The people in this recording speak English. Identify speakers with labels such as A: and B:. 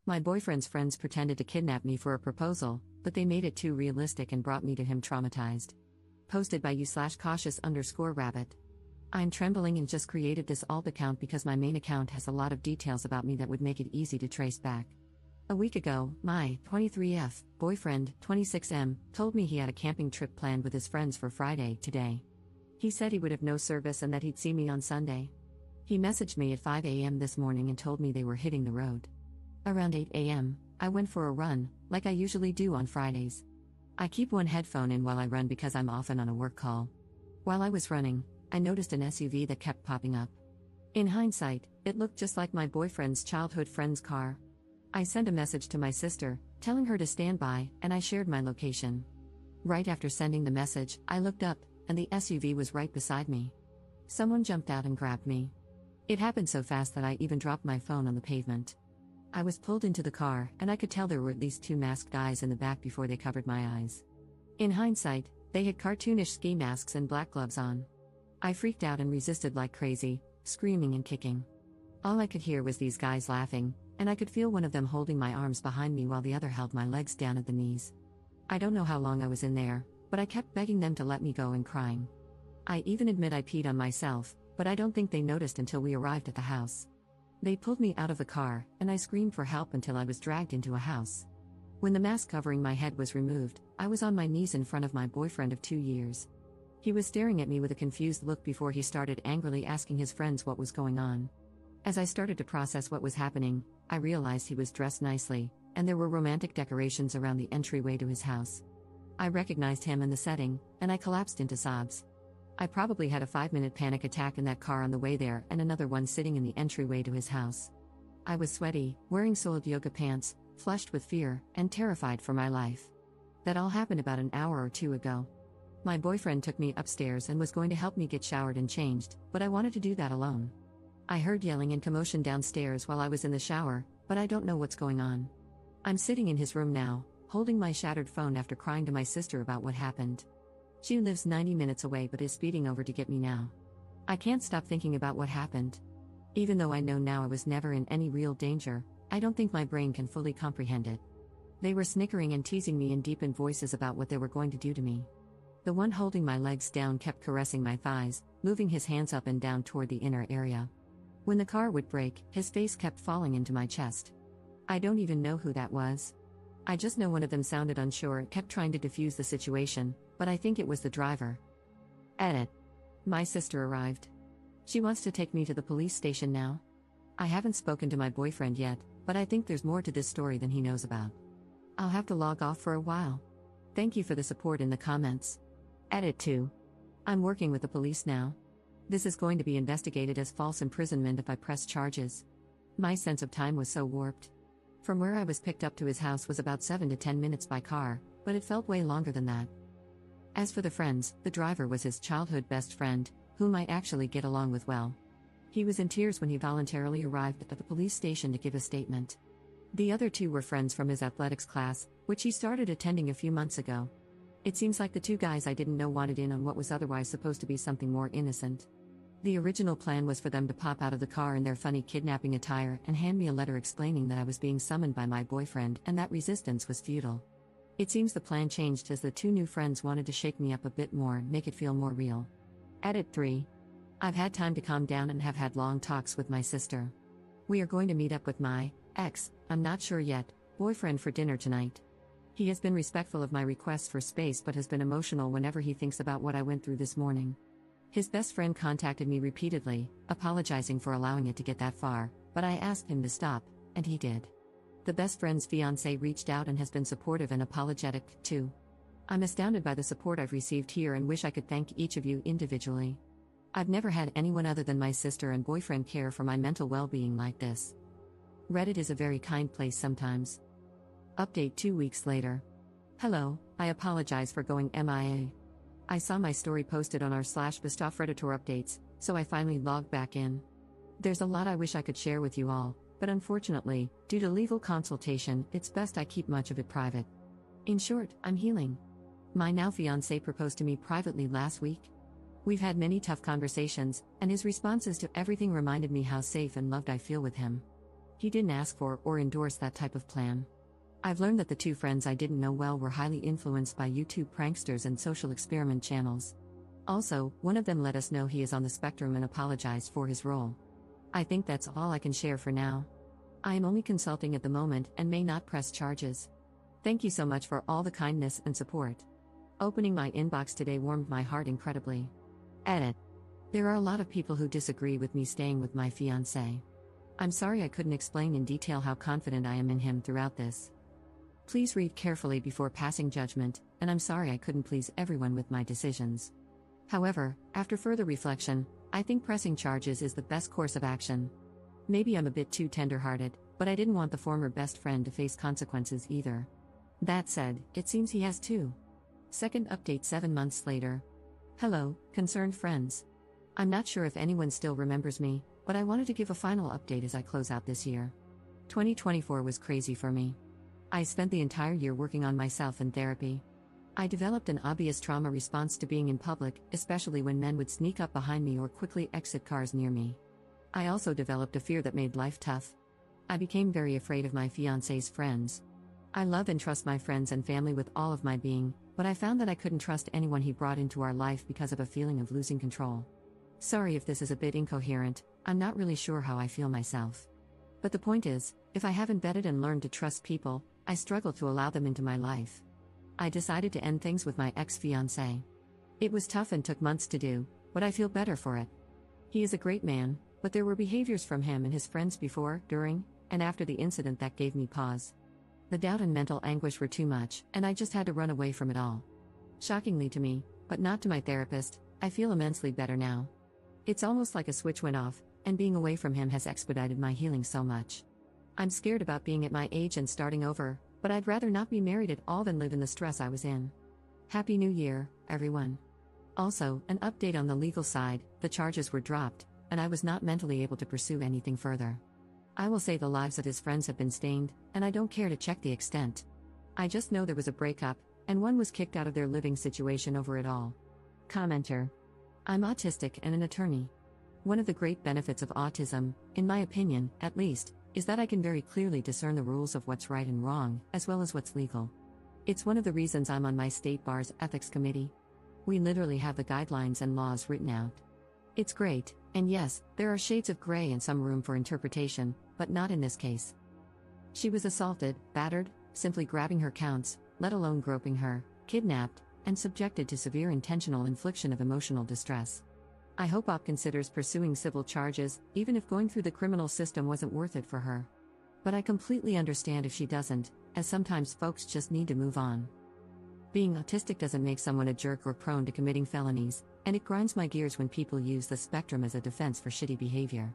A: My boyfriend's friends pretended to kidnap me for a proposal, but they made it too realistic and brought me to him traumatized. Posted by you/cautious_rabbit. I'm trembling and just created this alt account because my main account has a lot of details about me that would make it easy to trace back. A week ago, my 23F boyfriend, 26M, told me he had a camping trip planned with his friends for Friday, today. He said he would have no service and that he'd see me on Sunday. He messaged me at 5 a.m. this morning and told me they were hitting the road. Around 8 a.m., I went for a run, like I usually do on Fridays. I keep one headphone in while I run because I'm often on a work call. While I was running, I noticed an SUV that kept popping up. In hindsight, it looked just like my boyfriend's childhood friend's car. I sent a message to my sister, telling her to stand by, and I shared my location. Right after sending the message, I looked up, and the SUV was right beside me. Someone jumped out and grabbed me. It happened so fast that I even dropped my phone on the pavement. I was pulled into the car, and I could tell there were at least 2 masked guys in the back before they covered my eyes. In hindsight, they had cartoonish ski masks and black gloves on. I freaked out and resisted like crazy, screaming and kicking. All I could hear was these guys laughing, and I could feel one of them holding my arms behind me while the other held my legs down at the knees. I don't know how long I was in there, but I kept begging them to let me go and crying. I even admit I peed on myself, but I don't think they noticed until we arrived at the house. They pulled me out of the car, and I screamed for help until I was dragged into a house. When the mask covering my head was removed, I was on my knees in front of my boyfriend of 2 years. He was staring at me with a confused look before he started angrily asking his friends what was going on. As I started to process what was happening, I realized he was dressed nicely, and there were romantic decorations around the entryway to his house. I recognized him in the setting, and I collapsed into sobs. I probably had a 5-minute panic attack in that car on the way there and another one sitting in the entryway to his house. I was sweaty, wearing soiled yoga pants, flushed with fear, and terrified for my life. That all happened about an hour or 2 ago. My boyfriend took me upstairs and was going to help me get showered and changed, but I wanted to do that alone. I heard yelling and commotion downstairs while I was in the shower, but I don't know what's going on. I'm sitting in his room now, holding my shattered phone after crying to my sister about what happened. She lives 90 minutes away but is speeding over to get me now. I can't stop thinking about what happened. Even though I know now I was never in any real danger, I don't think my brain can fully comprehend it. They were snickering and teasing me in deepened voices about what they were going to do to me. The one holding my legs down kept caressing my thighs, moving his hands up and down toward the inner area. When the car would brake, his face kept falling into my chest. I don't even know who that was. I just know one of them sounded unsure and kept trying to defuse the situation, but I think it was the driver. Edit. My sister arrived. She wants to take me to the police station now. I haven't spoken to my boyfriend yet, but I think there's more to this story than he knows about. I'll have to log off for a while. Thank you for the support in the comments. Edit 2. I'm working with the police now. This is going to be investigated as false imprisonment if I press charges. My sense of time was so warped. From where I was picked up to his house was about 7 to 10 minutes by car, but it felt way longer than that. As for the friends, the driver was his childhood best friend, whom I actually get along with well. He was in tears when he voluntarily arrived at the police station to give a statement. The other 2 were friends from his athletics class, which he started attending a few months ago. It seems like the 2 guys I didn't know wanted in on what was otherwise supposed to be something more innocent. The original plan was for them to pop out of the car in their funny kidnapping attire and hand me a letter explaining that I was being summoned by my boyfriend and that resistance was futile. It seems the plan changed as the 2 new friends wanted to shake me up a bit more and make it feel more real. Edit 3. I've had time to calm down and have had long talks with my sister. We are going to meet up with my I'm not sure yet, boyfriend for dinner tonight. He has been respectful of my requests for space but has been emotional whenever he thinks about what I went through this morning. His best friend contacted me repeatedly, apologizing for allowing it to get that far, but I asked him to stop, and he did. The best friend's fiancé reached out and has been supportive and apologetic, too. I'm astounded by the support I've received here and wish I could thank each of you individually. I've never had anyone other than my sister and boyfriend care for my mental well-being like this. Reddit is a very kind place sometimes. Update 2 weeks later. Hello, I apologize for going MIA. I saw my story posted on r/Bistov Redditor updates, so I finally logged back in. There's a lot I wish I could share with you all, but unfortunately, due to legal consultation, it's best I keep much of it private. In short, I'm healing. My now fiancé proposed to me privately last week. We've had many tough conversations, and his responses to everything reminded me how safe and loved I feel with him. He didn't ask for or endorse that type of plan. I've learned that the two friends I didn't know well were highly influenced by YouTube pranksters and social experiment channels. Also, one of them let us know he is on the spectrum and apologized for his role. I think that's all I can share for now. I am only consulting at the moment and may not press charges. Thank you so much for all the kindness and support. Opening my inbox today warmed my heart incredibly. Edit. There are a lot of people who disagree with me staying with my fiancé. I'm sorry I couldn't explain in detail how confident I am in him throughout this. Please read carefully before passing judgment, and I'm sorry I couldn't please everyone with my decisions. However, after further reflection, I think pressing charges is the best course of action. Maybe I'm a bit too tender-hearted, but I didn't want the former best friend to face consequences either. That said, it seems he has too. Second update 7 months later. Hello, concerned friends. I'm not sure if anyone still remembers me, but I wanted to give a final update as I close out this year. 2024 was crazy for me. I spent the entire year working on myself in therapy. I developed an obvious trauma response to being in public, especially when men would sneak up behind me or quickly exit cars near me. I also developed a fear that made life tough. I became very afraid of my fiancé's friends. I love and trust my friends and family with all of my being, but I found that I couldn't trust anyone he brought into our life because of a feeling of losing control. Sorry if this is a bit incoherent, I'm not really sure how I feel myself. But the point is, if I haven't vetted and learned to trust people, I struggle to allow them into my life. I decided to end things with my ex-fiancé. It was tough and took months to do, but I feel better for it. He is a great man, but there were behaviors from him and his friends before, during, and after the incident that gave me pause. The doubt and mental anguish were too much, and I just had to run away from it all. Shockingly to me, but not to my therapist, I feel immensely better now. It's almost like a switch went off, and being away from him has expedited my healing so much. I'm scared about being at my age and starting over, but I'd rather not be married at all than live in the stress I was in. Happy New Year, everyone. Also, an update on the legal side, the charges were dropped, and I was not mentally able to pursue anything further. I will say the lives of his friends have been stained, and I don't care to check the extent. I just know there was a breakup, and one was kicked out of their living situation over it all. Commenter. I'm autistic and an attorney. One of the great benefits of autism, in my opinion, at least, is that I can very clearly discern the rules of what's right and wrong, as well as what's legal. It's one of the reasons I'm on my state bar's ethics committee. We literally have the guidelines and laws written out. It's great, and yes, there are shades of gray and some room for interpretation, but not in this case. She was assaulted, battered, simply grabbing her counts, let alone groping her, kidnapped, and subjected to severe intentional infliction of emotional distress. I hope OP considers pursuing civil charges, even if going through the criminal system wasn't worth it for her. But I completely understand if she doesn't, as sometimes folks just need to move on. Being autistic doesn't make someone a jerk or prone to committing felonies, and it grinds my gears when people use the spectrum as a defense for shitty behavior.